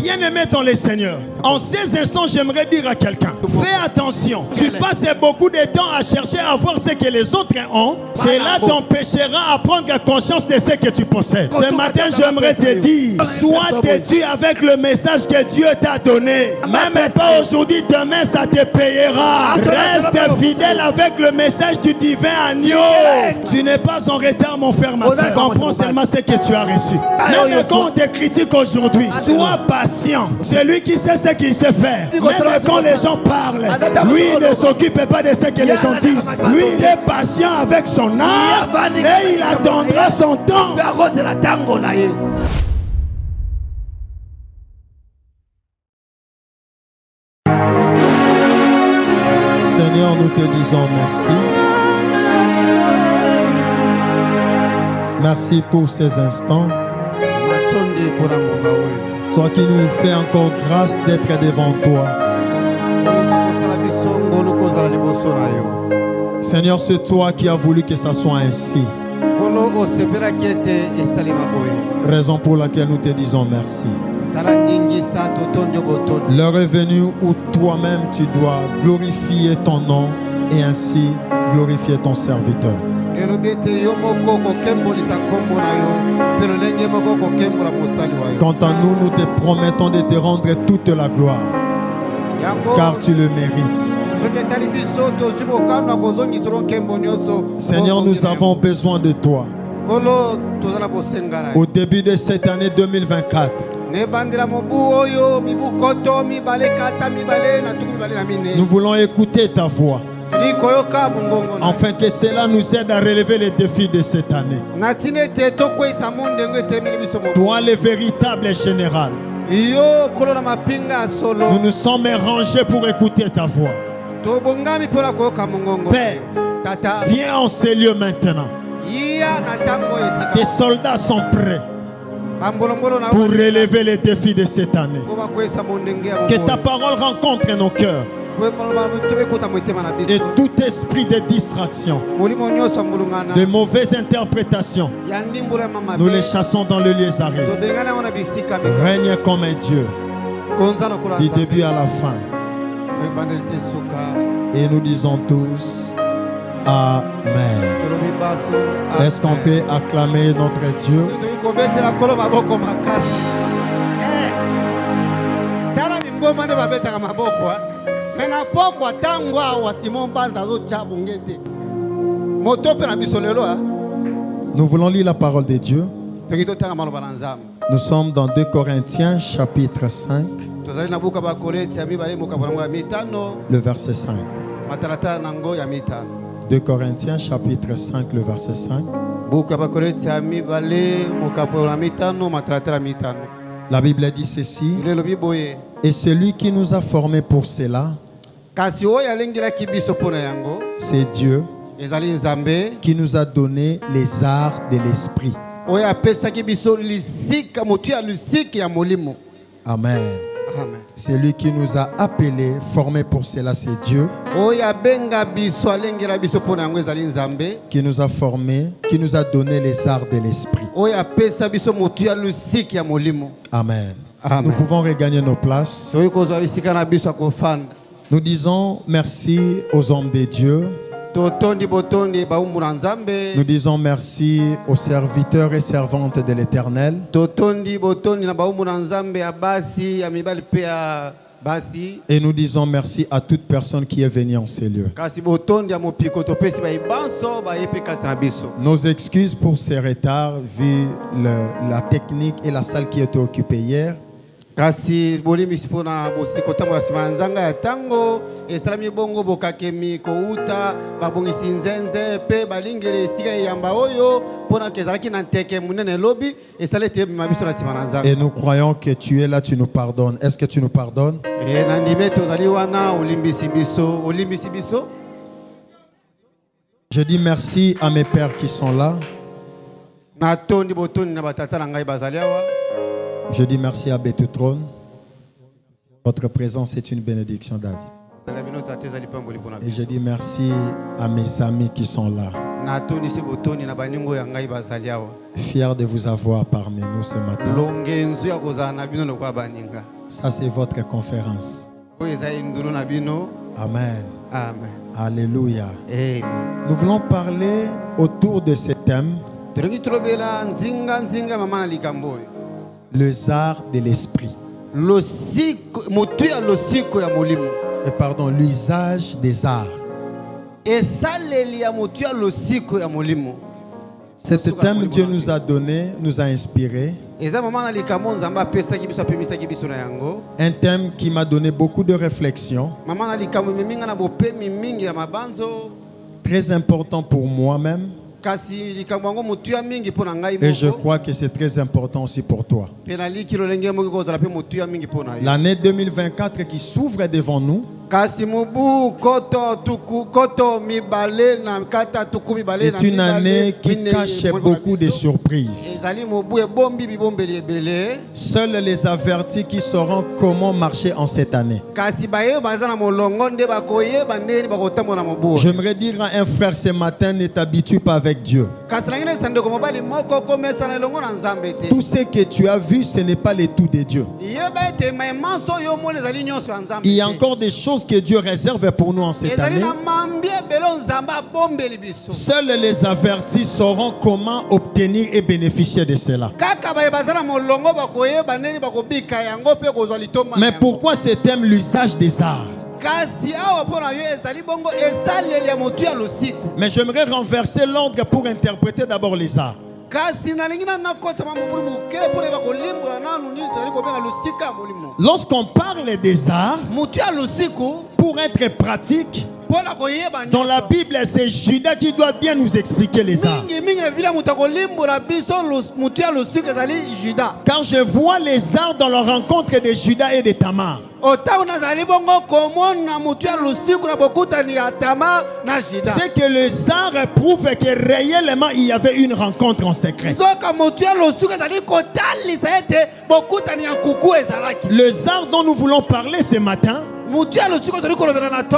Bien-aimé dans les seigneurs, en ces instants, j'aimerais dire à quelqu'un, fais attention. Tu passes beaucoup de temps à chercher à voir ce que les autres ont. Cela t'empêchera à prendre conscience de ce que tu possèdes. Ce matin, j'aimerais te dire, sois têtu avec le message que Dieu t'a donné. Même pas aujourd'hui, demain, ça te payera. Reste fidèle avec le message du divin agneau. Tu n'es pas en retard, mon frère, ma soeur. Comprends seulement ce que tu as reçu. Même quand on te critique aujourd'hui, sois patient. Celui qui sait ce qu'il sait faire. Même quand les gens parlent, lui il ne s'occupe pas de ce que les gens disent. Lui il est patient avec son âme et il attendra son temps. Seigneur, nous te disons merci. Merci pour ces instants. Toi qui nous fais encore grâce d'être devant toi. Seigneur, c'est toi qui as voulu que ça soit ainsi. Raison pour laquelle nous te disons merci. L'heure est venue où toi-même tu dois glorifier ton nom et ainsi glorifier ton serviteur. Quant à nous, nous te promettons de te rendre toute la gloire, car tu le mérites. Seigneur, nous avons besoin de toi. Au début de cette année 2024, nous voulons écouter ta voix, afin que cela nous aide à relever les défis de cette année. Toi, le véritable général, nous nous sommes rangés pour écouter ta voix. Père, viens en ces lieux maintenant. Tes soldats sont prêts pour relever les défis de cette année. Que ta parole rencontre nos cœurs. Et tout esprit de distraction, de mauvaises interprétations, nous les chassons dans le lieu aride. Règne comme un Dieu, du début à la fin. Et nous disons tous Amen. Est-ce qu'on peut acclamer notre Dieu? Nous voulons lire la parole de Dieu. Nous sommes dans 2 Corinthiens chapitre 5, le verset 5. 2 Corinthiens chapitre 5, le verset 5. La Bible dit ceci: et celui qui nous a formés pour cela, c'est Dieu qui nous a donné les arts de l'esprit. Amen. Amen. Celui qui nous a appelés, formés pour cela, c'est Dieu qui nous a formés, qui nous a donné les arts de l'esprit. Amen. Amen. Nous pouvons regagner nos places. Nous disons merci aux hommes de Dieu. Nous disons merci aux serviteurs et servantes de l'Éternel. Et nous disons merci à toute personne qui est venue en ces lieux. Nos excuses pour ces retards, vu la technique et la salle qui était occupée hier. Kasi bolimi sipona bosiko tambo simanzanga ya tango esalami bongo bokakemi ko uta babongisi nzenze pe balingere sika yamba oyo pona kezalaki na nteke munene lobi esalete mabiso na simanzanga. Et nous croyons que tu es là, tu nous pardonnes. Est-ce que tu nous pardonnes? Et na ndime tozali wana olimbisi biso Je dis merci à mes pères qui sont là. Na tondi botoni na batata na ngai bazali awa. Je dis merci à Betutron. Votre présence est une bénédiction, Daddy. Et je dis merci à mes amis qui sont là. Fier de vous avoir parmi nous ce matin. Ça, c'est votre conférence. Amen. Amen. Alléluia. Amen. Nous voulons parler autour de ce thème, les arts de l'esprit. Et pardon, l'usage des arts. Cet thème Dieu nous a donné, nous a inspiré. Un thème qui m'a donné beaucoup de réflexion. Très important pour moi-même. Et je crois que c'est très important aussi pour toi. L'année 2024 qui s'ouvre devant nous est une année qui cache beaucoup de surprises. Seuls les avertis qui sauront comment marcher en cette année. J'aimerais dire à un frère ce matin, ne t'habitue pas avec Dieu. Tout ce que tu as vu, ce n'est pas le tout de Dieu. Il y a encore des choses que Dieu réserve pour nous en cette année. Seuls les avertis sauront comment obtenir et bénéficier de cela. Mais pourquoi ce thème, l'usage des arts? Mais j'aimerais renverser l'ordre pour interpréter d'abord les arts. Lorsqu'on parle des arts, pour être pratique, dans la Bible, c'est Judas qui doit bien nous expliquer les arts. Quand je vois les arts dans la rencontre de Judas et de Tamar, c'est que les arts prouvent que réellement il y avait une rencontre en secret. Les arts dont nous voulons parler ce matin,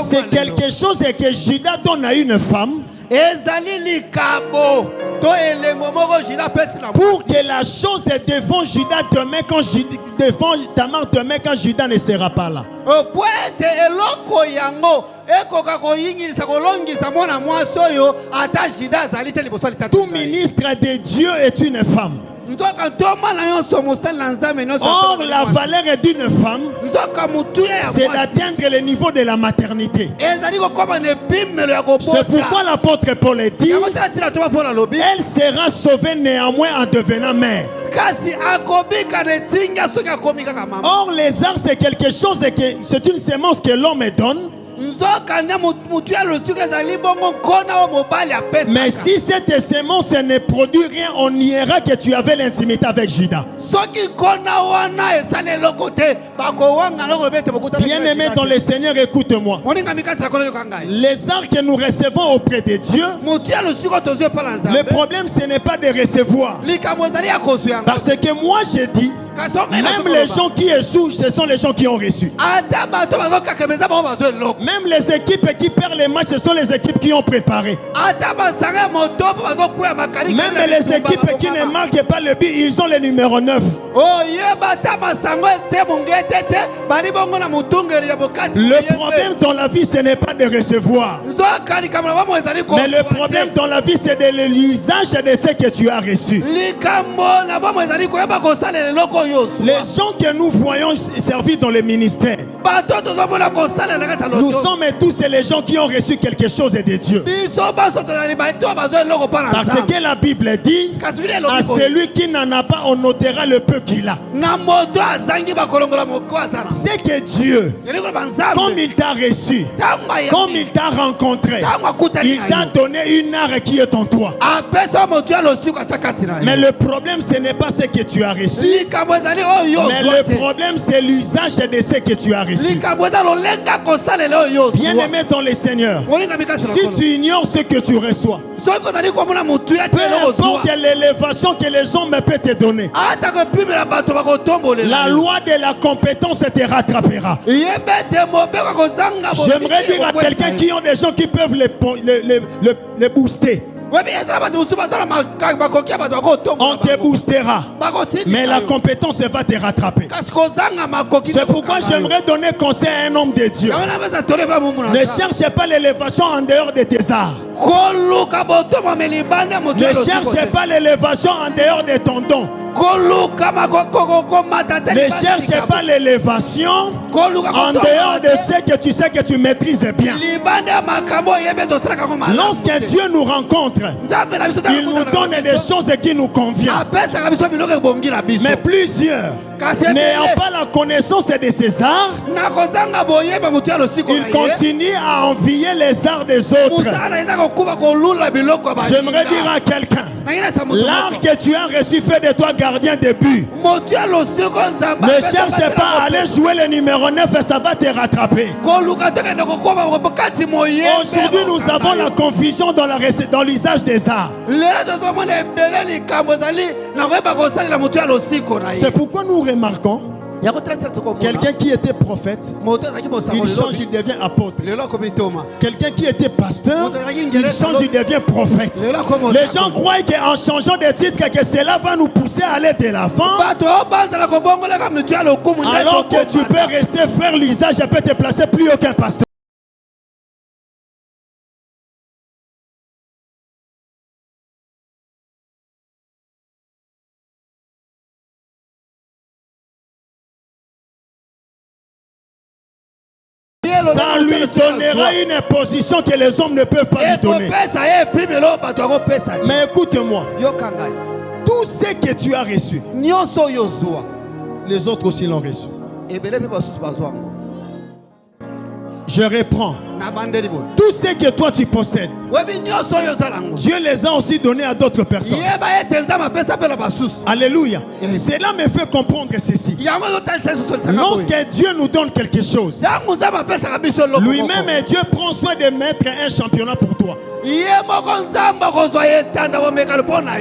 c'est quelque chose que Judas donne à une femme pour que la chose est devant Judas demain quand devant Tamar demain quand Judas ne sera pas là. Tout ministre de Dieu est une femme. Or, la valeur d'une femme, c'est d'atteindre le niveau de la maternité. C'est pourquoi l'apôtre Paul a dit, elle sera sauvée néanmoins en devenant mère. Or, les arts, c'est quelque chose, c'est une semence que l'homme donne. Mais si cette semence ne produit rien, on niera que tu avais l'intimité avec Judas. Bien-aimé dans le Seigneur, écoute-moi. Les arts que nous recevons auprès de Dieu, le problème ce n'est pas de recevoir. Parce que moi j'ai dit, même les gens qui échouent, ce sont les gens qui ont reçu. Même les équipes qui perdent les matchs, ce sont les équipes qui ont préparé. Même les équipes qui ne marquent pas le but, ils ont le numéro 9. Le problème dans la vie, ce n'est pas de recevoir. Mais le problème dans la vie, c'est de l'usage de ce que tu as reçu. Les gens que nous voyons servir dans le ministère, nous sommes tous les gens qui ont reçu quelque chose de Dieu. Parce que la Bible dit, à celui qui n'en a pas, on notera le peu qu'il a. C'est que Dieu, comme il t'a reçu, comme il t'a rencontré, il t'a donné une art qui est en toi. Mais le problème, ce n'est pas ce que tu as reçu. Mais le problème, c'est l'usage de ce que tu as reçu. Bien-aimé dans le Seigneur, si tu ignores ce que tu reçois, peu importe l'élévation que les hommes peuvent te donner, la loi de la compétence te rattrapera. J'aimerais dire à quelqu'un qui ont des gens qui peuvent les booster. On te boostera. Mais la compétence va te rattraper. C'est pourquoi j'aimerais donner conseil à un homme de Dieu. Ne cherche pas l'élévation en dehors de tes arts. Ne cherche pas l'élévation en dehors de ton don. Ne cherche pas l'élévation en dehors de ce que tu sais que tu maîtrises bien. Lorsqu'un Dieu nous rencontre, il nous donne des choses qui nous conviennent. Mais plusieurs, n'ayant pas la connaissance de ces arts, ils continuent à envier les arts des autres. J'aimerais dire à quelqu'un, l'art que tu as reçu fait de toi gardien de but. Ne cherche pas à aller jouer le numéro 9 et ça va te rattraper. Aujourd'hui, nous avons la confusion dans l'usage des arts. C'est pourquoi nous remarquons quelqu'un qui était prophète, il change, il devient apôtre. Quelqu'un qui était pasteur, il change, il devient prophète. Les gens croient qu'en changeant de titre, que cela va nous pousser à aller de l'avant. Alors que tu peux rester frère, l'usage peut te placer plus haut qu'un pasteur. Ça lui donnera une position que les hommes ne peuvent pas lui donner. Mais écoute-moi, tout ce que tu as reçu, les autres aussi l'ont reçu. Je reprends. Tout ce que toi tu possèdes, Dieu les a aussi donnés à d'autres personnes. Alléluia. Cela me fait comprendre ceci. Lorsque Dieu nous donne quelque chose, lui-même Dieu prend soin de mettre un championnat pour toi.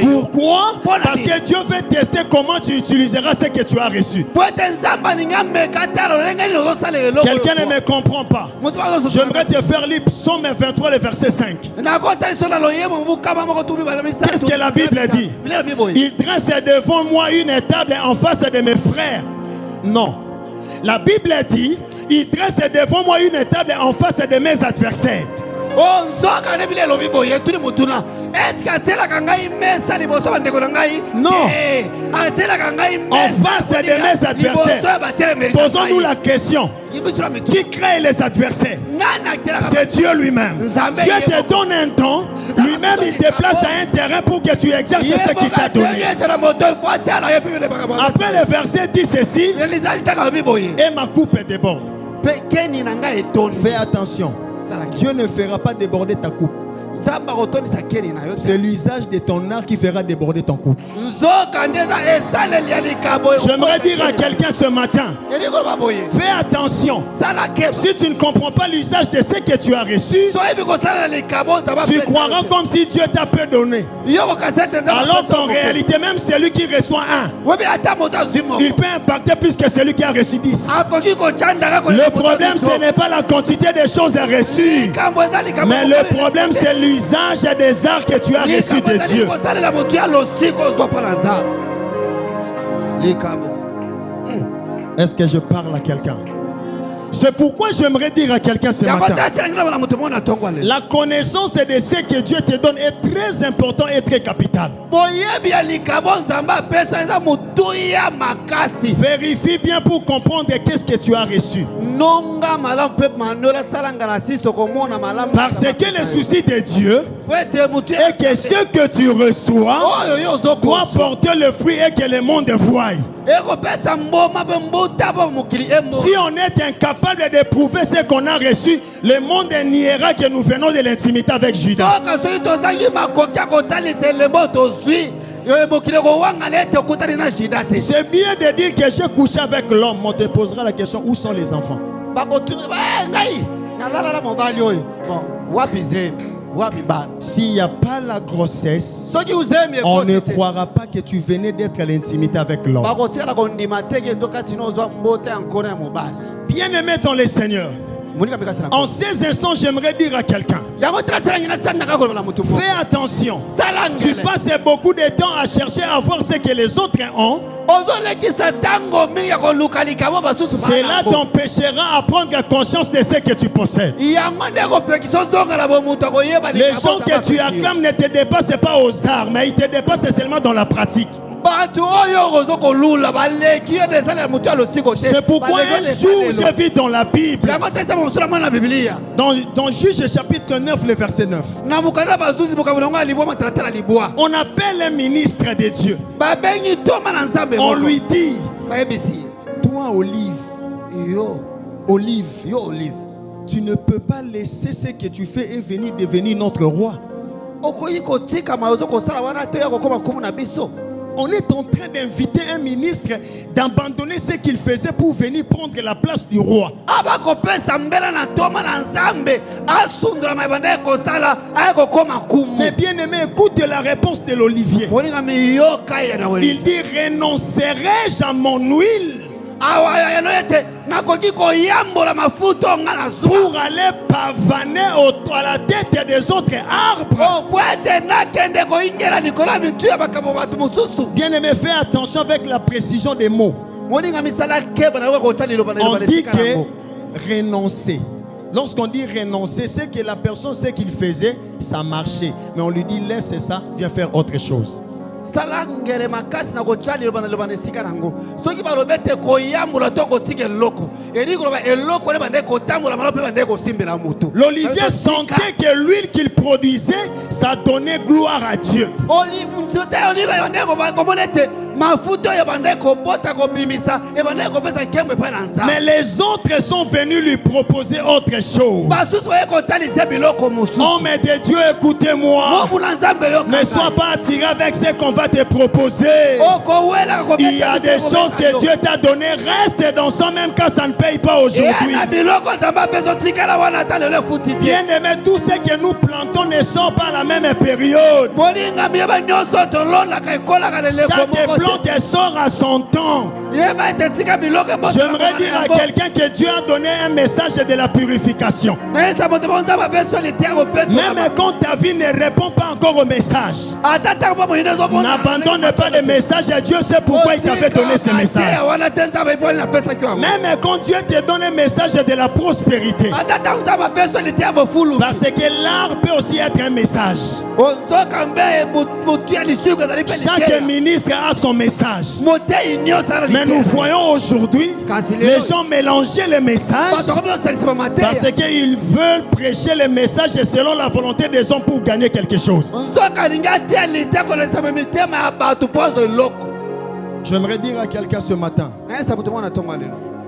Pourquoi? Parce que Dieu veut tester comment tu utiliseras ce que tu as reçu. Quelqu'un ne me comprend pas. J'aimerais te faire lire Psaume 23, le verset 5. Qu'est-ce que la Bible dit? Il dresse devant moi une table en face de mes frères. Non. La Bible dit, il dresse devant moi une table en face de mes adversaires. Non. En face de mes adversaires. Posons-nous la question. Qui crée les adversaires? C'est Dieu lui-même. Dieu te donne un don. Lui-même il te place à un terrain pour que tu exerces ce qu'il t'a donné. Après le verset dit ceci. Et ma coupe déborde. Fais attention. Dieu ne fera pas déborder ta coupe. C'est l'usage de ton art qui fera déborder ton couple. J'aimerais dire à quelqu'un ce matin, fais attention. Si tu ne comprends pas l'usage de ce que tu as reçu, tu croiras comme si Dieu t'a peu donné. Alors qu'en réalité, même celui qui reçoit un, il peut impacter plus que celui qui a reçu 10. Le problème, ce n'est pas la quantité des choses reçues, mais le problème, c'est l'usage des arts que tu as reçus de Dieu. Est-ce que je parle à quelqu'un? C'est pourquoi j'aimerais dire à quelqu'un ce matin, la connaissance de ce que Dieu te donne est très important et très capital. Vérifie bien pour comprendre qu'est-ce que tu as reçu. Parce que le souci de Dieu est que ce que tu reçois doit porter le fruit et que le monde voie. Si on est incapable de prouver ce qu'on a reçu, le monde niera que nous venons de l'intimité avec Judas. C'est bien de dire que j'ai couché avec l'homme. On te posera la question, où sont les enfants? S'il n'y a pas la grossesse, on ne croira pas que tu venais d'être à l'intimité avec l'homme. Bien-aimé dans le Seigneur, En ces instants, j'aimerais dire à quelqu'un, fais attention. Tu passes beaucoup de temps à chercher à voir ce que les autres ont. Cela t'empêchera à prendre conscience de ce que tu possèdes. Les gens que tu acclames ne te dépassent pas aux arts, mais ils te dépassent seulement dans la pratique. C'est pourquoi un jour je vis dans la Bible, dans Juge chapitre 9, le verset 9. On appelle un ministre de Dieu. On lui dit, toi Olive, tu ne peux pas laisser ce que tu fais et venir devenir notre roi. On est en train d'inviter un ministre d'abandonner ce qu'il faisait pour venir prendre la place du roi. Mais bien aimé, écoute la réponse de l'Olivier. Il dit, renoncerai-je à mon huile pour aller pavaner à la tête des autres arbres? Bien aimé, fais attention avec la précision des mots. On dit que renoncer. Lorsqu'on dit renoncer, c'est que la personne sait qu'il faisait, ça marchait. Mais on lui dit laisse ça, viens faire autre chose. L'Olivier sentait que l'huile qu'il produisait, ça donnait gloire à Dieu. Mais les autres sont venus lui proposer autre chose. Homme de Dieu, écoutez-moi. Ne sois pas attiré avec ce qu'on va te proposer. Il y a des choses que Dieu t'a données. Reste dans ça même quand ça ne paye pas aujourd'hui. Bien aimé, tout ce que nous plantons ne sort pas à la même période. Chaque plante sort à son temps. J'aimerais dire à quelqu'un que Dieu a donné un message de la purification. Même quand ta vie ne répond pas encore au message, n'abandonne pas le message à Dieu. C'est pourquoi il t'avait donné ce message. Même quand Dieu te donne un message de la prospérité, parce que l'arbre peut aussi être un message. Chaque ministre a son message. Mais nous voyons aujourd'hui les gens mélanger les messages parce qu'ils veulent prêcher les messages selon la volonté des hommes pour gagner quelque chose. J'aimerais dire à quelqu'un ce matin,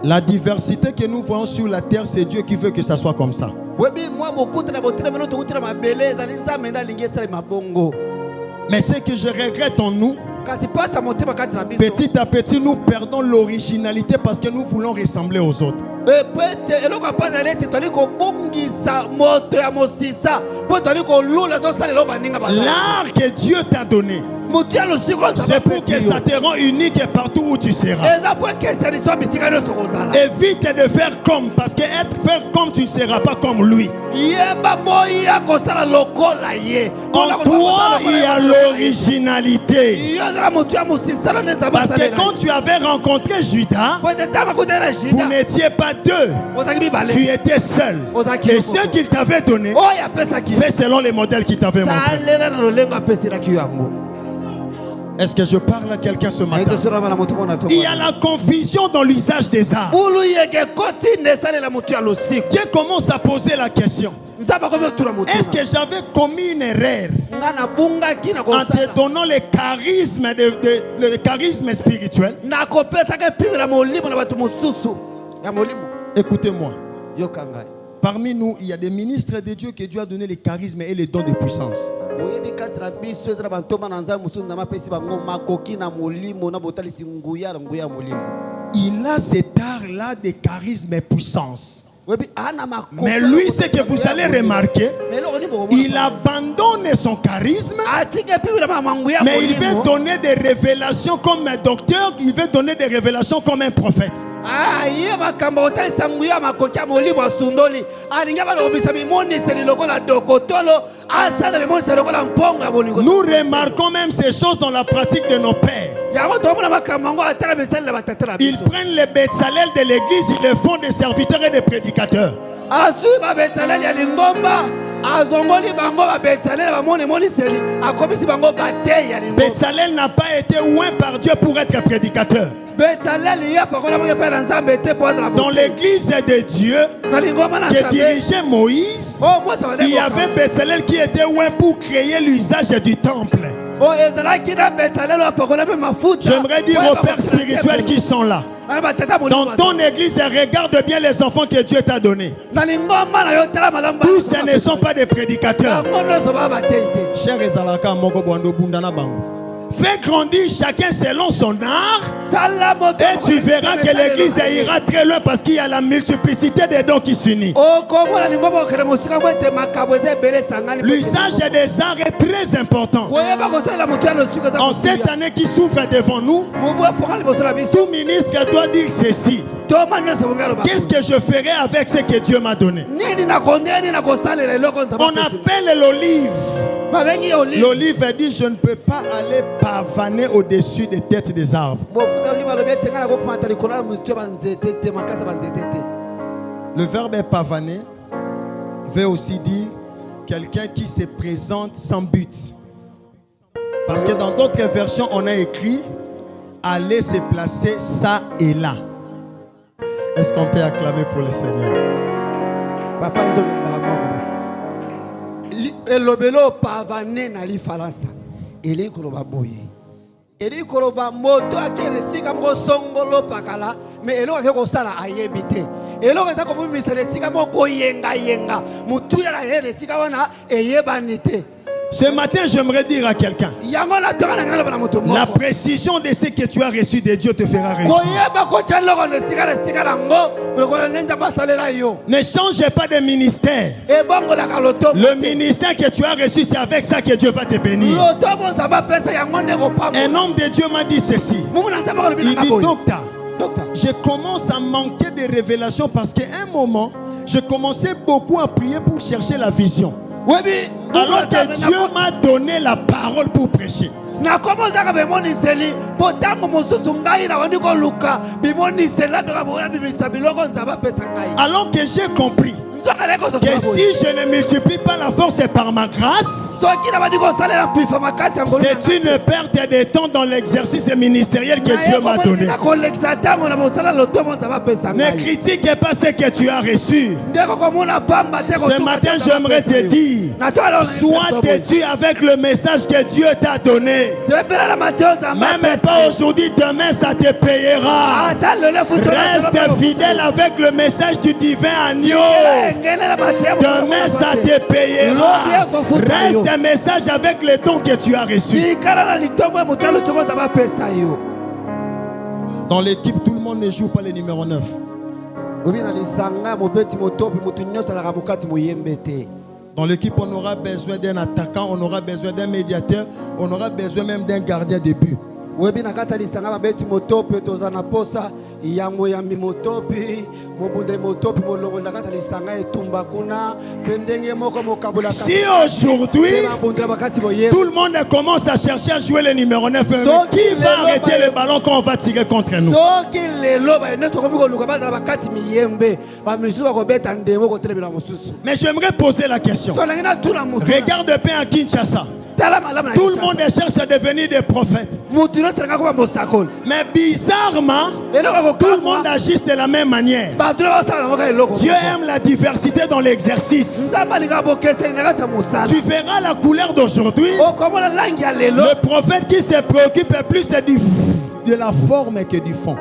la diversité que nous voyons sur la terre, c'est Dieu qui veut que ça soit comme ça. Mais ce que je regrette en nous, petit à petit, nous perdons l'originalité parce que nous voulons ressembler aux autres. L'art que Dieu t'a donné, c'est pour que ça te rend unique partout où tu seras. Évite de faire comme, parce que faire comme, tu ne seras pas comme lui. En toi, il y a l'originalité. Parce que quand tu avais rencontré Judas, vous n'étiez pas deux, tu étais seul. Et ce qu'il t'avait donné, fais selon les modèles qu'il t'avait montré. Est-ce que je parle à quelqu'un ce matin? Il y a la confusion dans l'usage des arts. Dieu commence à poser la question. Est-ce que j'avais commis une erreur en te donnant le charisme spirituel? Écoutez-moi. Parmi nous, il y a des ministres de Dieu que Dieu a donné les charismes et les dons de puissance. Il a cet art-là de charisme et puissance. Mais lui, ce que vous allez remarquer, il abandonne son charisme, mais il veut donner des révélations comme un docteur, il veut donner des révélations comme un prophète. Nous remarquons même ces choses dans la pratique de nos pères. Ils prennent les Betsalel de l'église, ils les font des serviteurs et des prédicateurs. Betsalel n'a pas été oint par Dieu pour être prédicateur. Dans l'église de Dieu que dirigeait Moïse, il y avait Betsalel qui était oint pour créer l'usage du temple. J'aimerais dire aux pères spirituels qui sont là, dans ton église, regarde bien les enfants que Dieu t'a donnés. Tous ce ne sont pas des prédicateurs. Fais grandir chacun selon son art, et tu verras que l'église ira très loin parce qu'il y a la multiplicité des dons qui s'unissent. L'usage des arts est très important. En cette année qui s'ouvre devant nous, tout ministre doit dire ceci: qu'est-ce que je ferai avec ce que Dieu m'a donné? On appelle l'olive. L'olive dit: je ne peux pas aller pavaner au-dessus des têtes des arbres. Le verbe pavaner veut aussi dire quelqu'un qui se présente sans but. Parce que dans d'autres versions, on a écrit aller se placer ça et là. Est-ce qu'on peut acclamer pour le Seigneur? Papa, elobelo pavane na li faransa eli koloba boye eli koloba moto akere sika mo songolo pakala me elo ke ko sala ayebite elo ke ta ko bimisa le sika mo ko yenga mutu ya la hele sika wana eyebanite. Ce matin, j'aimerais dire à quelqu'un, la précision de ce que tu as reçu de Dieu te fera réussir. Ne change pas de ministère. Le ministère que tu as reçu, c'est avec ça que Dieu va te bénir. Un homme de Dieu m'a dit ceci. Il dit: docteur, je commence à manquer de révélations parce qu'à un moment, je commençais beaucoup à prier pour chercher la vision. Alors que Dieu m'a donné la parole pour prêcher. Alors que j'ai compris que si je ne multiplie pas la force, c'est par ma grâce. C'est une perte de temps dans l'exercice ministériel que Dieu m'a donné. Ne critique pas ce que tu as reçu. Ce matin, j'aimerais te dire: sois têtu avec le message que Dieu t'a donné. Même pas aujourd'hui, demain ça te payera. Reste fidèle avec le message du divin agneau. Demain ça te payera. Reste un message avec les dons que tu as reçus. Dans l'équipe, tout le monde ne joue pas le numéro 9. Dans l'équipe, on aura besoin d'un attaquant, on aura besoin d'un médiateur, on aura besoin même d'un gardien de but. Si aujourd'hui tout le monde commence à chercher à jouer le numéro 9, qui va arrêter le ballon quand on va tirer contre nous? Mais j'aimerais poser la question. Regarde bien à Kinshasa. Tout le monde cherche à devenir des prophètes. Mais bizarrement, tout le monde agit de la même manière. Dieu aime la diversité dans l'exercice. Tu verras la couleur d'aujourd'hui. Le prophète qui se préoccupe plus de la forme que du fond.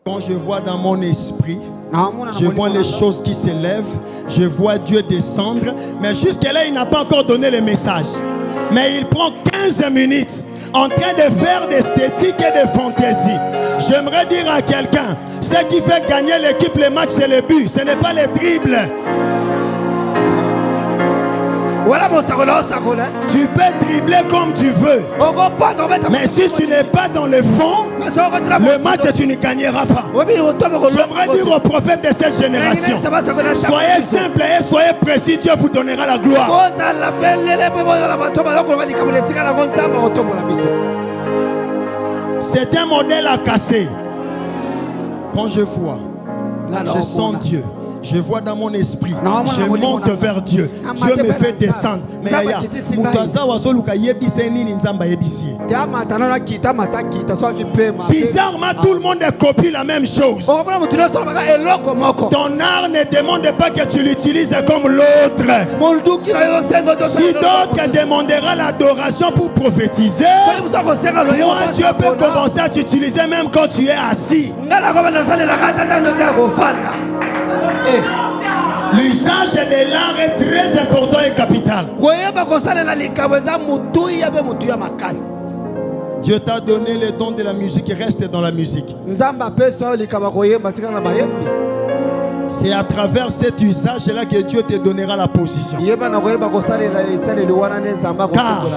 Quand je vois dans mon esprit, je vois les choses qui s'élèvent, je vois Dieu descendre, mais jusque-là, il n'a pas encore donné le message. Mais il prend 15 minutes en train de faire d'esthétique et de fantaisie. J'aimerais dire à quelqu'un, ce qui fait gagner l'équipe, les matchs, c'est le but, ce n'est pas les dribbles. Tu peux dribbler comme tu veux. Mais si tu n'es pas dans le fond, le match tu ne gagneras pas. J'aimerais dire aux prophètes de cette génération, soyez simple et soyez précis, Dieu vous donnera la gloire. C'est un modèle à casser. Quand je vois, je sens Dieu. Je vois dans mon esprit, je monte vers Dieu. Dieu me fait descendre. Mais bizarrement, tout le monde copie la même chose. Ton art ne demande pas que tu l'utilises comme l'autre. Si d'autres demandera l'adoration pour prophétiser, moi Dieu peut commencer à t'utiliser même quand tu es assis. L'usage de l'art est très important et capital. Dieu t'a donné le don de la musique et reste dans la musique. C'est à travers cet usage-là que Dieu te donnera la position. Car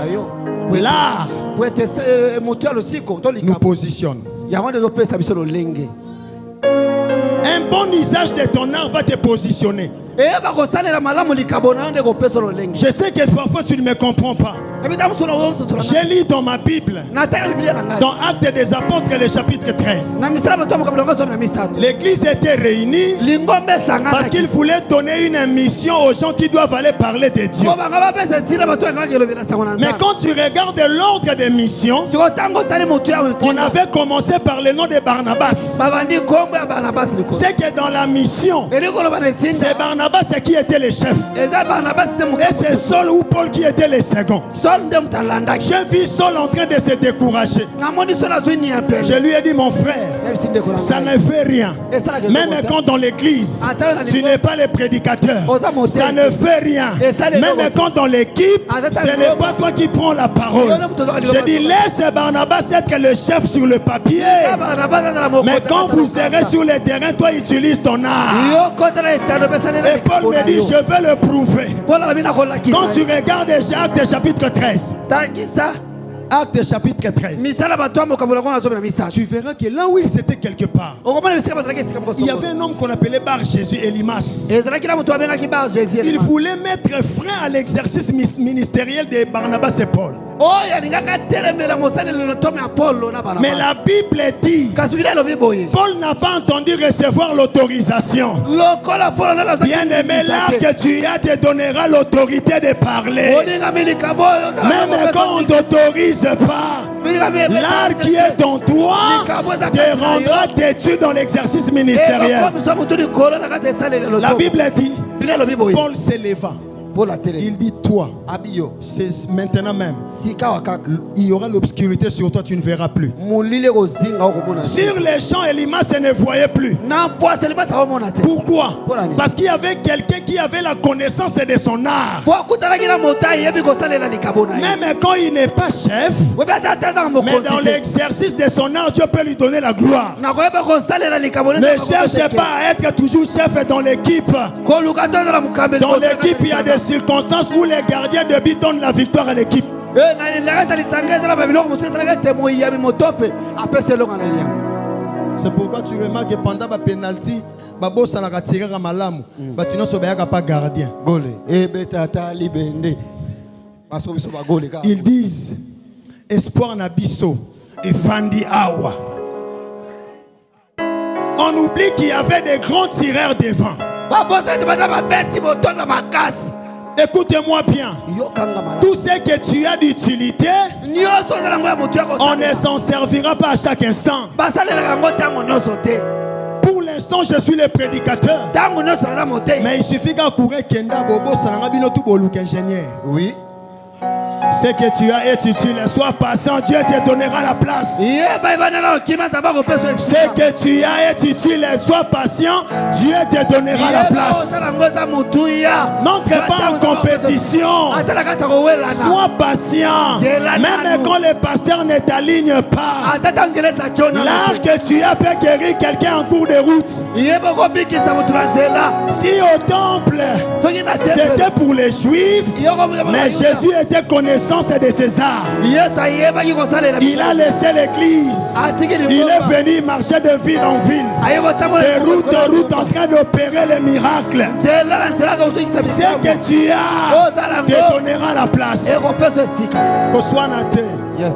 l'art nous positionne. Un bon usage de ton art va te positionner. Je sais que parfois tu ne me comprends pas. J'ai lu dans ma Bible, dans Actes des Apôtres, le chapitre 13. L'église était réunie parce qu'il voulait donner une mission aux gens qui doivent aller parler de Dieu. Mais quand tu regardes l'ordre des missions, on avait commencé par le nom de Barnabas. C'est que dans la mission, c'est Barnabas qui était le chef. Et c'est Saul ou Paul qui était le second. J'ai vu Saul en train de se décourager. Je lui ai dit, mon frère, ça ne fait rien. Même quand dans l'église, tu n'es pas le prédicateur, ça ne fait rien. Même quand dans l'équipe, ce n'est pas toi qui prends la parole. Je dis, laisse Barnabas être le chef sur le papier. Mais quand vous serez sur le terrain, toi utilise ton art. Et Paul me dit, je vais le prouver. Quand tu regardes Actes chapitre 13, Actes chapitre 13, tu verras que là où il était quelque part, il y avait un homme qu'on appelait Bar Jésus, Elimas. Il voulait mettre frein à l'exercice ministériel de Barnabas et Paul. Mais la Bible dit, Paul n'a pas entendu recevoir l'autorisation. Bien aimé, l'art que tu as te donnera l'autorité de parler. Même quand on t'autorise pas, l'art qui est en toi te rendra têtu dans l'exercice ministériel. La Bible dit, Paul s'éleva. Il dit, toi, c'est maintenant même, il y aura l'obscurité sur toi, tu ne verras plus. Sur les champs, Elimas ne voyait plus. Pourquoi? Parce qu'il y avait quelqu'un qui avait la connaissance de son art. Même quand il n'est pas chef, mais dans l'exercice de son art, Dieu peut lui donner la gloire. Ne cherche pas à être toujours chef dans l'équipe. Dans l'équipe, il y a des circonstances où les gardiens de but donnent la victoire à l'équipe. C'est pourquoi tu remarques que pendant la pénalty, ils disent espoir nabiso et Fandi Awa. On oublie qu'il y avait des grands tireurs devant. Écoutez-moi bien. Tout ce que tu as d'utilité, on ne s'en servira pas à chaque instant. Pour l'instant, je suis le prédicateur. Mais il suffit qu'à courir Kenda Bobo Sanangabino tout boluk ingénieur. Oui. Ce que tu as est utile. Sois patient, Dieu te donnera la place. Ce que tu as est utile. Sois patient, Dieu te donnera la place. N'entre pas en compétition. Sois patient. Même quand le pasteur ne t'aligne pas. L'art que tu as peut guérir quelqu'un en cours de route. Si au temple, c'était pour les Juifs, mais Jésus était connaissance de César. Il a laissé l'église. Il est venu marcher de ville en ville, de route en route, en train d'opérer les miracles. Ce que tu as te donnera la place. Que soit noté. Yes.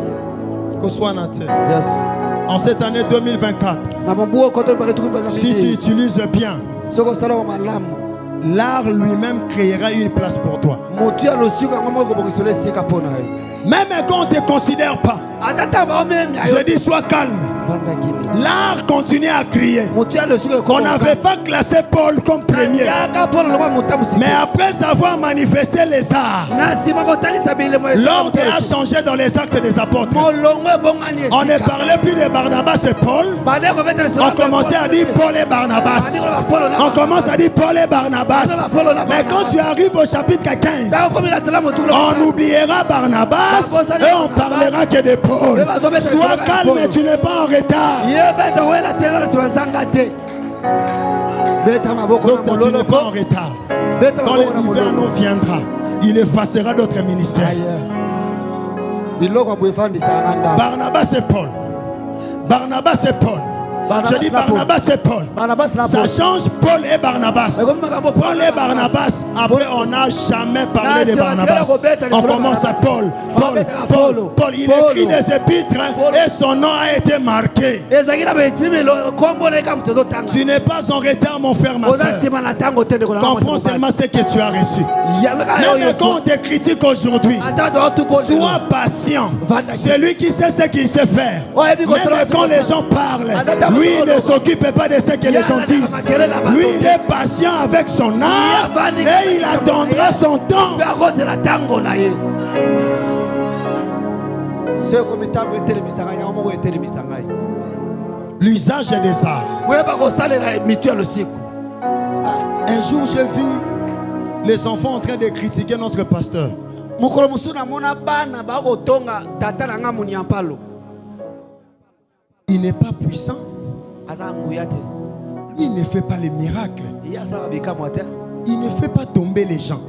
Que soit noté. Yes. En cette année 2024, si tu utilises bien, l'art lui-même créera une place pour toi. Même quand on ne te considère pas, je dis sois calme. L'art continue à crier. On n'avait pas classé Paul comme premier. Mais après avoir manifesté les arts, l'ordre a changé dans les actes des apôtres. On ne parlait plus de Barnabas et Paul. On commençait à dire Paul et Barnabas. On commence à dire Paul et Barnabas. Mais quand tu arrives au chapitre 15, on oubliera Barnabas et on parlera que de Paul. Sois calme, tu n'es pas en retard. Donc tu n'es pas en retard. Quand l'hiver viendra, il effacera d'autres ministères. Barnabas et Paul. Barnabas et Paul. Je dis Barnabas et Paul. Ça change Paul et Barnabas. Paul et Barnabas. Après, on n'a jamais parlé de Barnabas. On commence à Paul. Paul, il écrit des épîtres et son nom a été marqué. Tu n'es pas en retard, mon frère, ma soeur. Comprends seulement ce que tu as reçu. Même quand on te critique aujourd'hui, sois patient. Celui qui sait ce qu'il sait faire. Même quand les gens parlent, lui ne s'occupe pas de ce que les gens disent. Lui il est patient avec son art et il attendra son temps. L'usage des arts. Un jour j'ai vu les enfants en train de critiquer notre pasteur. Il n'est pas puissant. Il ne fait pas les miracles. Il ne fait pas tomber les gens.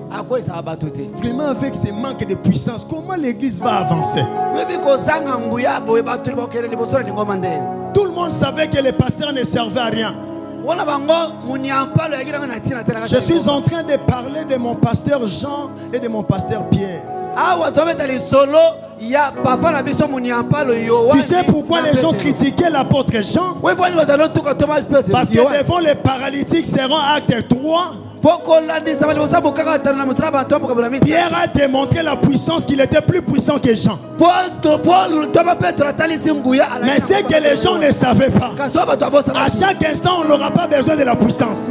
Vraiment avec ces manques de puissance, comment l'église va avancer? Tout le monde savait que les pasteurs ne servaient à rien. Je suis en train de parler de mon pasteur Jean et de mon pasteur Pierre. Tu sais pourquoi les gens critiquaient l'apôtre Jean? Parce que devant les paralytiques, seront acte 3. Pierre a démontré la puissance, qu'il était plus puissant que Jean. Mais c'est que les gens ne savaient pas. À chaque instant, on n'aura pas besoin de la puissance.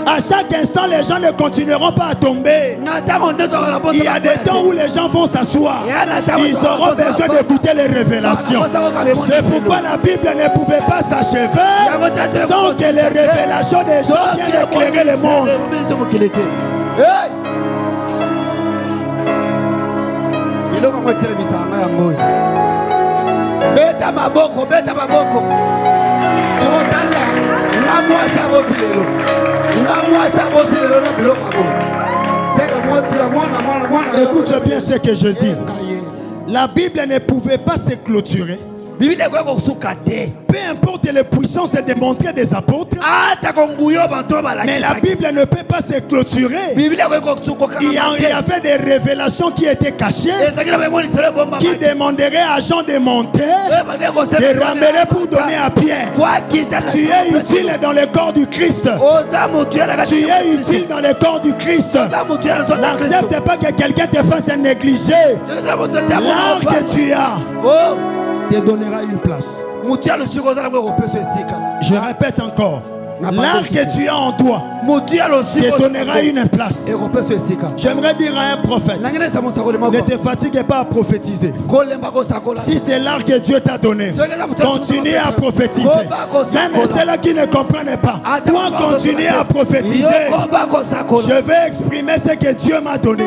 À chaque instant, les gens ne continueront pas à tomber. Il y a des temps où les gens vont s'asseoir. Ils auront besoin d'écouter les révélations. C'est pourquoi la Bible ne pouvait pas s'achever sans que les révélations des gens viennent éclairer le monde. Beta maboko. Écoute bien ce que je dis. La Bible ne pouvait pas se clôturer. Peu importe les puissances démontrées des apôtres, mais la Bible ne peut pas se clôturer. Il y avait des révélations qui étaient cachées, qui demanderaient à Jean de monter, de ramener pour donner à Pierre. Tu es utile dans le corps du Christ. Tu es utile dans le corps du Christ. N'accepte pas que quelqu'un te fasse négliger l'art que tu as. Te donnera une place. Je répète encore. l'art que tu as en toi te donnera une place. J'aimerais dire à un prophète, ne te fatigue pas à prophétiser. Si c'est l'art que Dieu t'a donné, continue à prophétiser. Même ceux-là qui ne comprennent pas, toi continue à prophétiser. Je vais exprimer ce que Dieu m'a donné.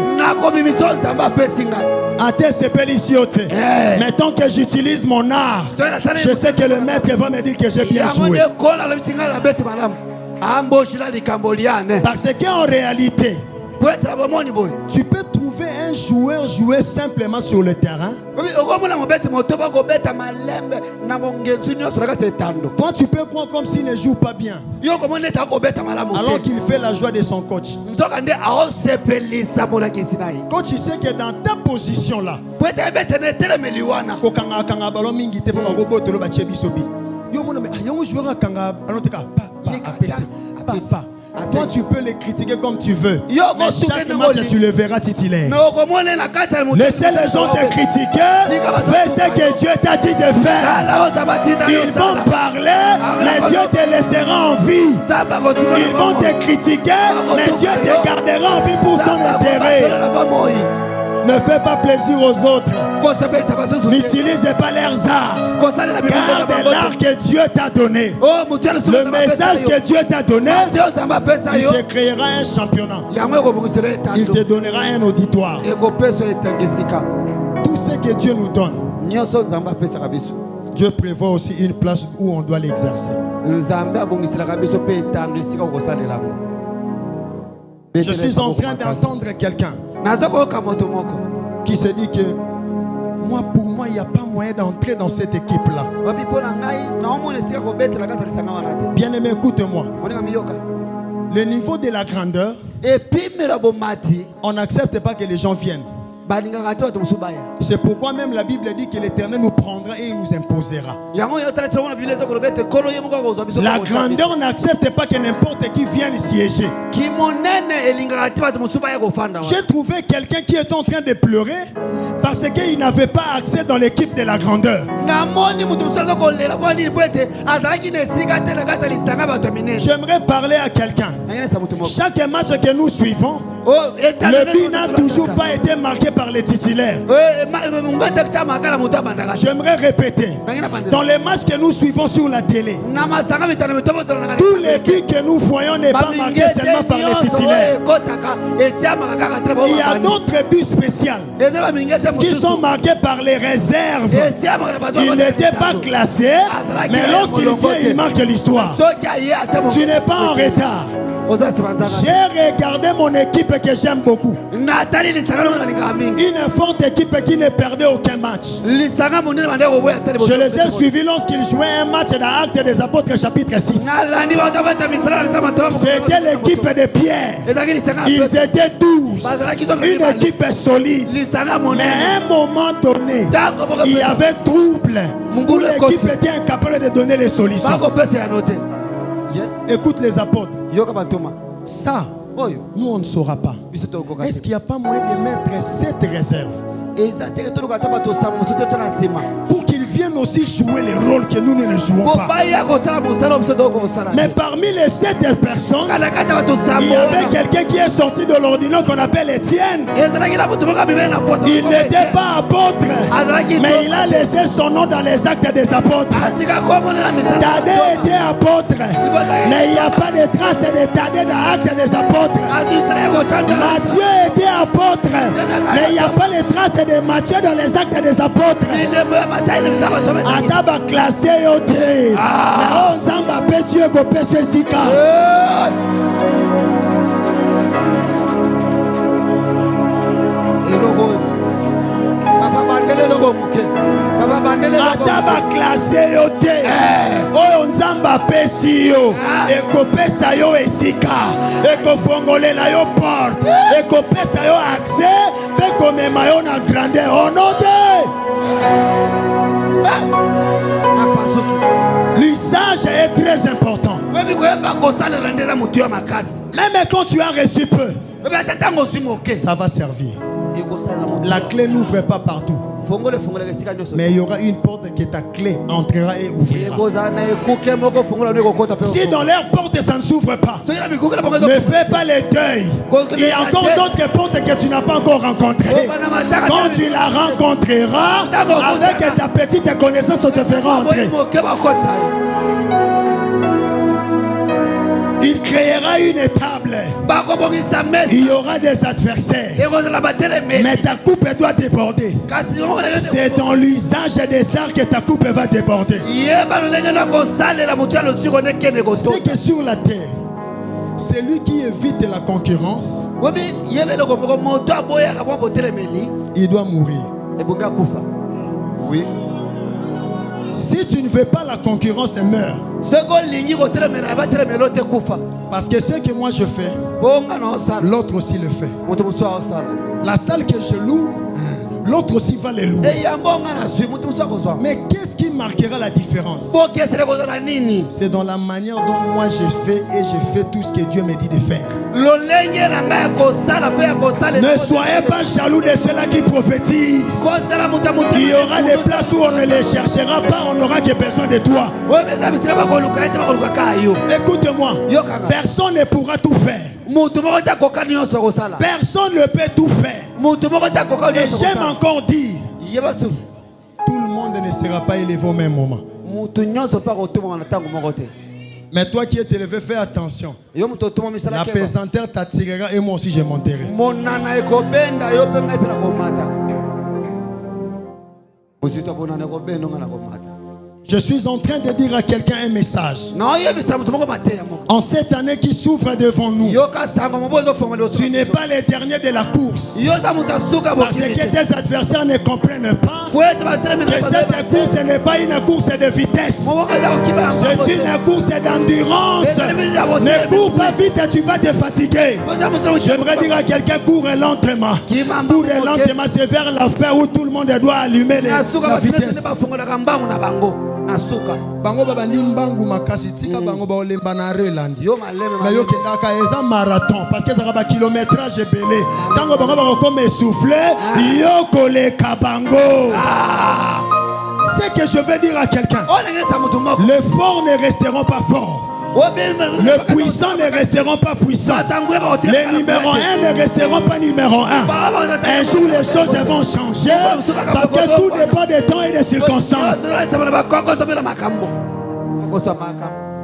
Mais tant que j'utilise mon art, je sais que le maître va me dire que j'ai bien joué. Parce qu'en réalité, tu peux trouver un joueur jouer simplement sur le terrain. Toi, tu peux croire comme s'il ne joue pas bien, alors qu'il fait la joie de son coach. Coach, il sait que dans ta position là, toi tu peux les critiquer comme tu veux, mais chaque match tu le verras titulaire. Laissez les gens te critiquer. Fais ce que Dieu t'a dit de faire. Ils vont parler, mais Dieu te laissera en vie. Ils vont te critiquer, mais Dieu te gardera en vie pour son intérêt. Ne fais pas plaisir aux autres. N'utilisez pas leurs arts. Garde l'art que Dieu t'a donné. Le message que Dieu t'a donné, il te créera un championnat. Il te donnera un auditoire. Tout ce que Dieu nous donne, Dieu prévoit aussi une place où on doit l'exercer. Je suis en train d'entendre quelqu'un qui se dit que pour moi, il n'y a pas moyen d'entrer dans cette équipe-là. Bien aimé, écoute-moi. Le niveau de la grandeur, on n'accepte pas que les gens viennent. C'est pourquoi même la Bible dit que l'Éternel nous prendra et il nous imposera. La grandeur n'accepte pas que n'importe qui vienne siéger. J'ai trouvé quelqu'un qui est en train de pleurer parce qu'il n'avait pas accès dans l'équipe de la grandeur. J'aimerais parler à quelqu'un. Chaque match que nous suivons, le but n'a toujours pas été marqué par les titulaires. J'aimerais répéter. Dans les matchs que nous suivons sur la télé, tous les buts que nous voyons n'est pas marqué seulement par les titulaires. Il y a d'autres buts spéciaux qui sont marqués par les réserves. Ils n'étaient pas classés, mais lorsqu'ils viennent, ils marquent l'histoire. Tu n'es pas en retard. J'ai regardé mon équipe que j'aime beaucoup. Une forte équipe qui ne perdait aucun match. Je les ai suivis lorsqu'ils jouaient un match dans Actes des Apôtres chapitre 6. C'était l'équipe de Pierre. Ils étaient 12. Une équipe solide. Mais à un moment donné, il y avait trouble où l'équipe était incapable de donner les solutions. Écoute les apôtres. Ça, nous on ne saura pas. Est-ce qu'il n'y a pas moyen de mettre cette réserve pour qu'ils viennent aussi jouer les rôles que nous ne jouons pas? Mais parmi les 7 personnes, il y avait quelqu'un qui est sorti de l'ordinaire qu'on appelle Étienne. Il n'était pas apôtre, mais il a laissé son nom dans les actes des apôtres. Thaddée était apôtre, mais il n'y a pas de traces de Thaddée dans l'acte des apôtres. Matthieu était apôtre, mais il n'y a pas de traces de Matthieu dans les actes des apôtres. Ataba classé yote. Mais on s'en pesio go pesio sika. Ataba classé yote. Oyo nzamba pesi yo. Eko pesa yo esika. Eko fongole la yo porte. Eko pesa yo accès. Peko mema yo na grandeur. Honote. L'usage est très important. Même quand tu as reçu peu, ça va servir. La clé n'ouvre pas partout. Mais il y aura une porte que ta clé entrera et ouvrira. Si dans leur porte ça ne s'ouvre pas, ne fais pas les deuils. Il y a encore d'autres portes que tu n'as pas encore rencontrées. Quand tu la rencontreras, avec ta petite connaissance, on te fera entrer. Il créera une table. Il y aura des adversaires. Mais ta coupe doit déborder. C'est dans l'usage des arts que ta coupe va déborder. C'est que sur la terre, celui qui évite la concurrence, il doit mourir. Oui. Si tu ne veux pas la concurrence, meurs. Parce que ce que moi je fais, l'autre aussi le fait. La salle que je loue, l'autre aussi va les louer. Mais qu'est-ce qui marquera la différence? C'est dans la manière dont moi je fais et je fais tout ce que Dieu me dit de faire. Ne soyez pas jaloux de ceux-là qui prophétisent. Il y aura des places où on ne les cherchera pas, on n'aura que besoin de toi. Écoute-moi, personne ne pourra tout faire. Personne ne peut tout faire. Et j'aime encore dire, tout le monde ne sera pas élevé au même moment. Mais toi qui es élevé, fais attention. La pesanteur t'attirera et moi aussi je monterai. Je suis en train de dire à quelqu'un un message. En cette année qui s'ouvre devant nous, tu n'es pas le dernier de la course. Parce que tes adversaires ne comprennent pas que cette course n'est pas une course de vitesse. C'est une course d'endurance. Ne cours pas vite, tu vas te fatiguer. J'aimerais dire à quelqu'un, cours lentement. Cours lentement, c'est vers la fin où tout le monde doit allumer la vitesse. Bango babandi mbangu makasi tika bango ba olemba na relandi mais yo kendaka eza marathon parce que ça va kilométrage belé tango bango ba comme essoufflé yo koleka bango. C'est que je veux dire à quelqu'un, les forts ne resteront pas forts. Les puissants ne resteront pas puissants. Les numéros 1 ne resteront pas numéro 1. Un jour les choses vont changer parce que tout dépend des temps et des circonstances.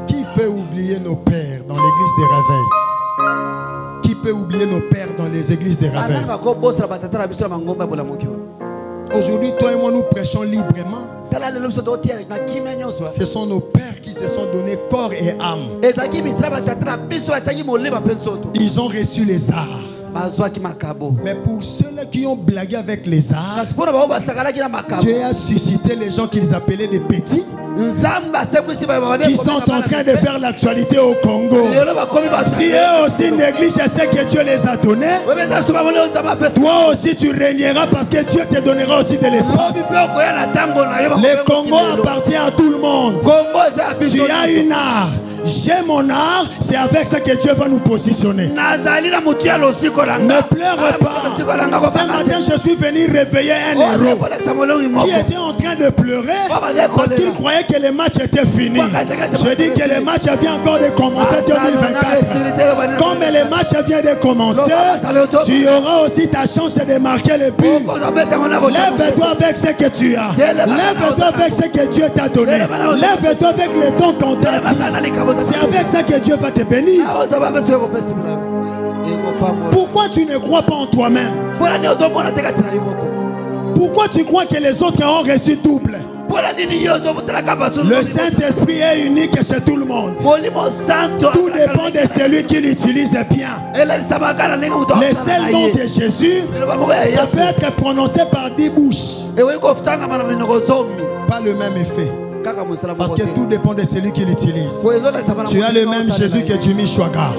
Qui peut oublier nos pères dans l'église des réveils? Qui peut oublier nos pères dans les églises des réveils? Aujourd'hui, toi et moi, nous prêchons librement. Ce sont nos pères qui se sont donnés corps et âme. Ils ont reçu les arts. Mais pour ceux-là qui ont blagué avec les arts, Dieu a suscité les gens qu'ils appelaient des petits, qui sont en train de faire l'actualité au Congo. Si eux aussi négligent ce que Dieu les a donnés, toi aussi tu régneras parce que Dieu te donnera aussi de l'espace. Le Congo appartient à tout le monde. Tu as une art. J'ai mon art, c'est avec ça que Dieu va nous positionner. Ne pleure pas. Ce matin, je suis venu réveiller un héros qui était en train de pleurer parce qu'il croyait que le match était fini. Je dis que le match vient encore de commencer 2024. Comme le match vient de commencer, tu auras aussi ta chance de marquer le but. Lève-toi avec ce que tu as. Lève-toi avec ce que Dieu t'a donné. Lève-toi avec les dons qu'on t'a dit. C'est avec ça que Dieu va te bénir. Pourquoi tu ne crois pas en toi-même? Pourquoi tu crois que les autres ont reçu double? Le Saint-Esprit est unique chez tout le monde. Tout dépend de celui qui l'utilise bien. Le seul nom de Jésus, ça peut être prononcé par 10 bouches. Pas le même effet. Parce que tout dépend de celui qui l'utilise. Tu as le même Jésus que Jimmy Chouaga.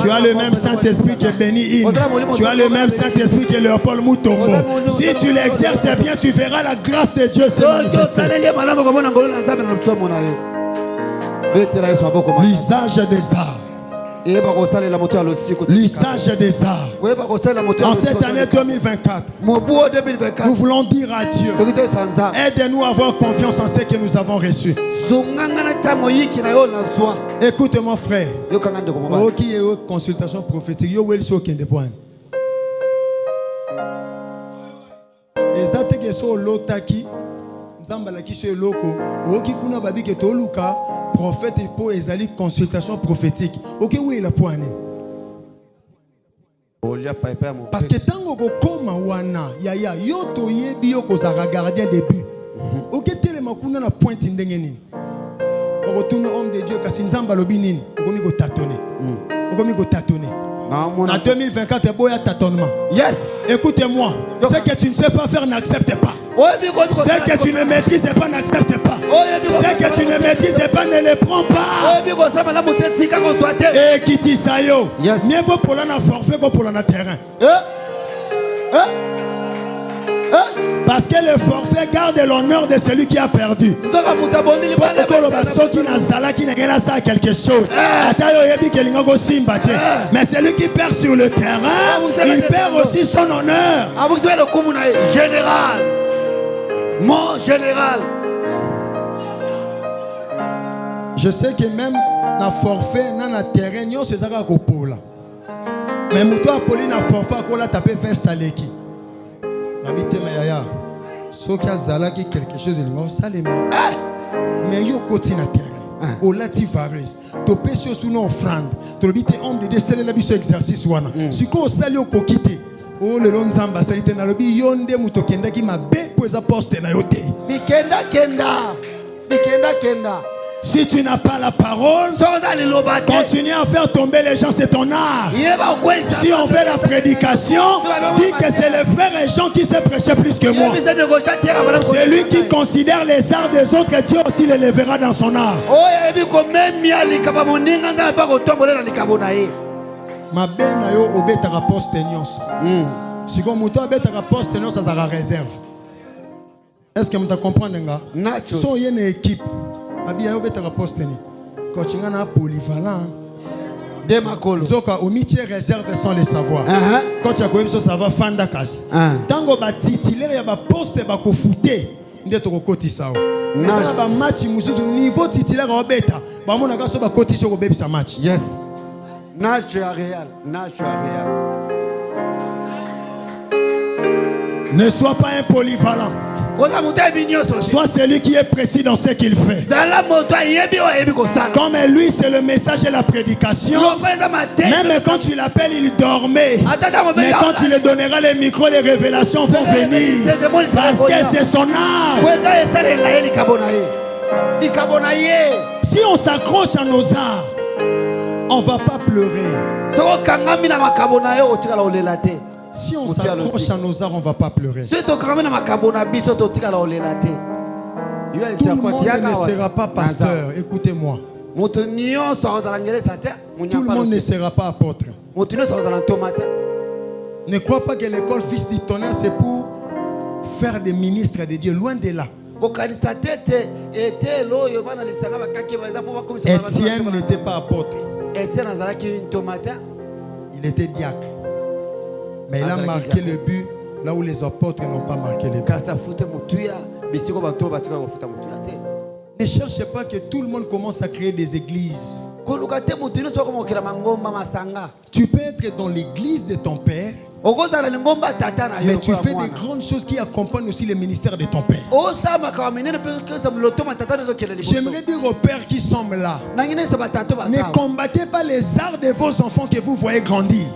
Tu as le même Saint-Esprit que Benny In. Tu as le même Saint-Esprit que Léopold Mutombo. Si tu l'exerces bien, tu verras la grâce de Dieu se manifester. L'usage des arts. L'usage des arts. En cette année 2024, nous voulons dire à Dieu, aide-nous à avoir confiance en ce que nous avons reçu. Écoute mon frère, qui est consultation prophétique, prophète pour ezali consultation prophétique. OK, oui, la poigne. Parce que tango ko koma wana yaya yoto yebi yoko za gardien début. OK, telema kuna na pointe ndenge nini. Oko tuna homme de Dieu kasi nzamba lobi nini. Oko mi ko tâtonner. Oko mi ko tâtonner. En 2024, boya tâtonnement. Yes. Écoutez-moi. Ce que tu ne sais pas faire, n'accepte pas. Ce que tu ne maîtrises pas, n'accepte pas. Ce que tu ne maîtrises pas, ne le prends pas. Et qui dit ça yo? Mieux vaut pour l'un forfait que pour l'un terrain. Parce que le forfait garde l'honneur de celui qui a perdu. Quelque chose. Mais celui qui perd sur le terrain, il perd aussi son honneur. Général. Mon général. Je sais que même dans forfait, dans le terrain, nous sommes à Kopola. Mais nous avons appelé dans forfait à Kola taper 20 staleki. Habité Mayaya. Ce qui a zalaki quelque chose de l'immense, ça les mains. Mais yo continue à terre. Au lati vareuse. To péché sous nos offrandes. To l'habité homme de Dieu, c'est le exercice wana. Si qu'on sali au kokité. Oh le long zamba salite na lobi yonde mutokenda ki mabe poza poste na yote. Mikenda kenda. Si tu n'as pas la parole, continue à faire tomber les gens, c'est ton art. Si on fait la prédication, dis que c'est les frères et gens qui se prêchent plus que moi. C'est lui qui considère les arts des autres et Dieu aussi les lèvera dans son art. Ma belle na yo obetaka poste nyonso. Si comme muto obetaka poste nyonso ça sera réserve. Est-ce que vous comprenez nga? So y a une équipe. Abia obetaka poste ni. Quand tu as polyvalent. Demakolo. Zoka au métier réserve sans le savoir. Quand tu as connu ça va fanda cash. Tango ba titulaire ya ba poste ba ko fouté. Ndeto ko kotisa o. Na ba match mususu niveau titulaire obeta. Ba mona ka so ba kotisa ko bebisa match. Yes. Natural. Ne sois pas un polyvalent. Sois celui qui est précis dans ce qu'il fait. Comme lui, c'est le message et la prédication. Même quand tu l'appelles, il dormait. Mais quand tu lui donneras les micros, les révélations vont venir. Parce que c'est son art. Si on s'accroche à nos arts, on ne va pas pleurer. Si on s'accroche à nos arts, on ne va pas pleurer. Tout le monde ne sera pas pasteur. Écoutez-moi. Tout le monde ne sera pas apôtre. Ne crois pas que l'école Fils du Tonnerre, c'est pour faire des ministres de Dieu. Loin de là. Étienne n'était pas apôtre. Il était diacre. Mais il a marqué le but là où les apôtres n'ont pas marqué le but. Ne cherchez pas que tout le monde commence à créer des églises. Tu peux être dans l'église de ton père, mais tu fais des grandes choses qui accompagnent aussi le ministère de ton père. J'aimerais dire aux pères qui sont là, ne combattez pas les arts de vos enfants que vous voyez grandir.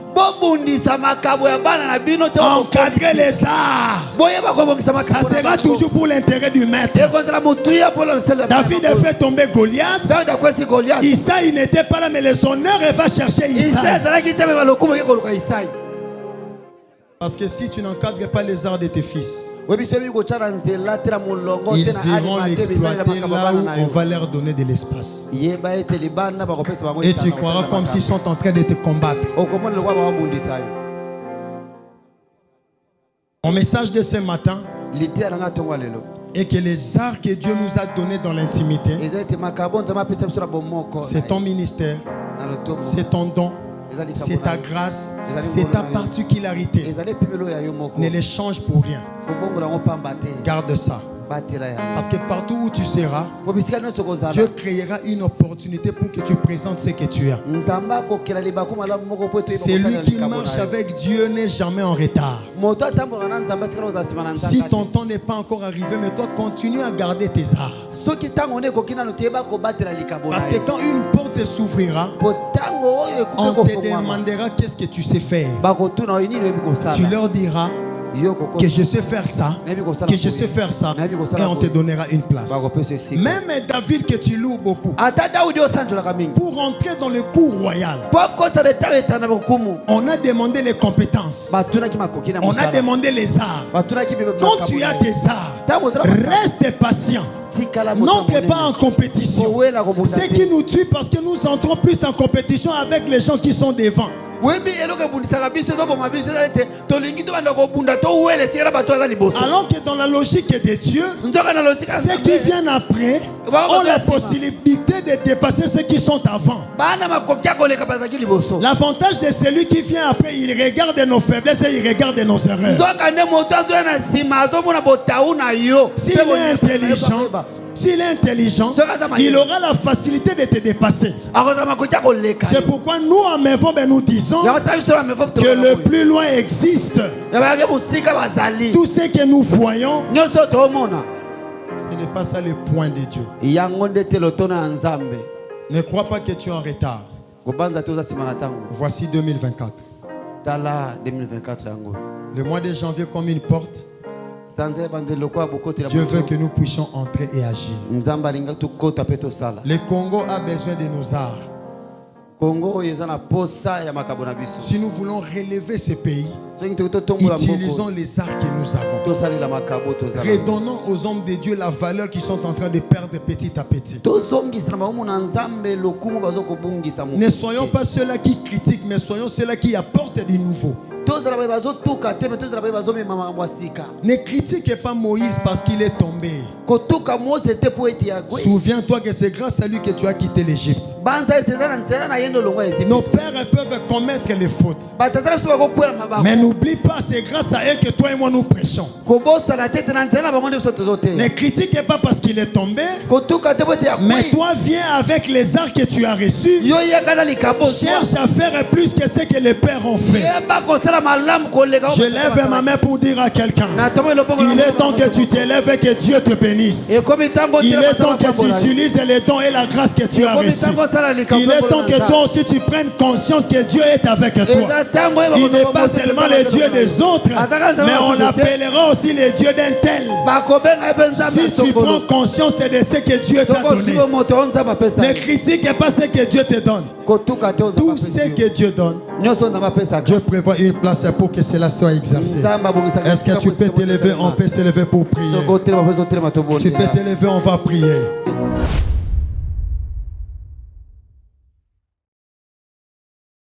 Encadrez les arts. Ça sera toujours pour l'intérêt du maître. David a fait tomber Goliath. Isaïe n'était pas là, mais le sonneur va chercher Isaïe. Parce que si tu n'encadres pas les arts de tes fils, ils iront l'exploiter là où on va leur donner de l'espace. Et tu croiras comme s'ils sont en train de te combattre. Mon message de ce matin, Et que les arts que Dieu nous a donnés dans l'intimité, c'est ton ministère, c'est ton don, c'est ta grâce, c'est ta particularité. Ne les change pour rien. Garde ça. Parce que partout où tu seras, Dieu créera une opportunité pour que tu présentes ce que tu as. Celui qui marche avec Dieu n'est jamais en retard. Si ton temps n'est pas encore arrivé, mais toi continue à garder tes arts. Parce que quand une porte s'ouvrira, on te demandera qu'est-ce que tu sais faire. Tu leur diras que je sais faire ça, que je sais faire ça, et on te donnera une place. Même David que tu loues beaucoup, pour entrer dans le cours royal, on a demandé les compétences, on a demandé les arts. Quand tu as des arts, reste patient. N'entre pas en compétition. Ce qui nous tue parce que nous entrons plus en compétition avec les gens qui sont devant. Alors que dans la logique de Dieu, ceux qui viennent après ont la possibilité de dépasser ceux qui sont avant. L'avantage de celui qui vient après, il regarde nos faiblesses et il regarde nos erreurs. S'il est intelligent, il aura la facilité de te dépasser. C'est pourquoi nous, en Mevo, nous disons que le plus loin existe. Tout ce que nous voyons, ce n'est pas ça le point de Dieu. Ne crois pas que tu es en retard. Voici 2024. Le mois de janvier comme une porte. Dieu veut que nous puissions entrer et agir. Le Congo a besoin de nos arts. Si nous voulons relever ce pays, utilisons les arts que nous avons. Redonnons aux hommes de Dieu la valeur qu'ils sont en train de perdre petit à petit. Ne soyons pas ceux-là qui critiquent, mais soyons ceux-là qui apportent du nouveau. Ne critiquez pas Moïse parce qu'il est tombé. Souviens-toi que c'est grâce à lui que tu as quitté l'Égypte. Nos pères peuvent commettre les fautes, mais n'oublie pas, c'est grâce à eux que toi et moi nous prêchons. Ne critiquez pas parce qu'il est tombé, mais toi viens avec les arts que tu as reçus. Cherche à faire plus que ce que les pères ont fait. Je lève ma main pour dire à quelqu'un, il est temps que tu t'élèves et que Dieu te bénisse. Il est temps que tu utilises les dons et la grâce que tu as reçus. Il est temps que toi aussi tu prennes conscience que Dieu est avec toi. Il n'est pas seulement le Dieu des autres, mais on l'appellera aussi le Dieu d'un tel. Si tu prends conscience de ce que Dieu t'a donné, ne critique pas ce que Dieu te donne. Tout ce que Dieu donne, Dieu prévoit une place pour que cela soit exercé. Est-ce que tu peux t'élever? On peut s'élever pour prier. Tu peux t'élever, on va prier.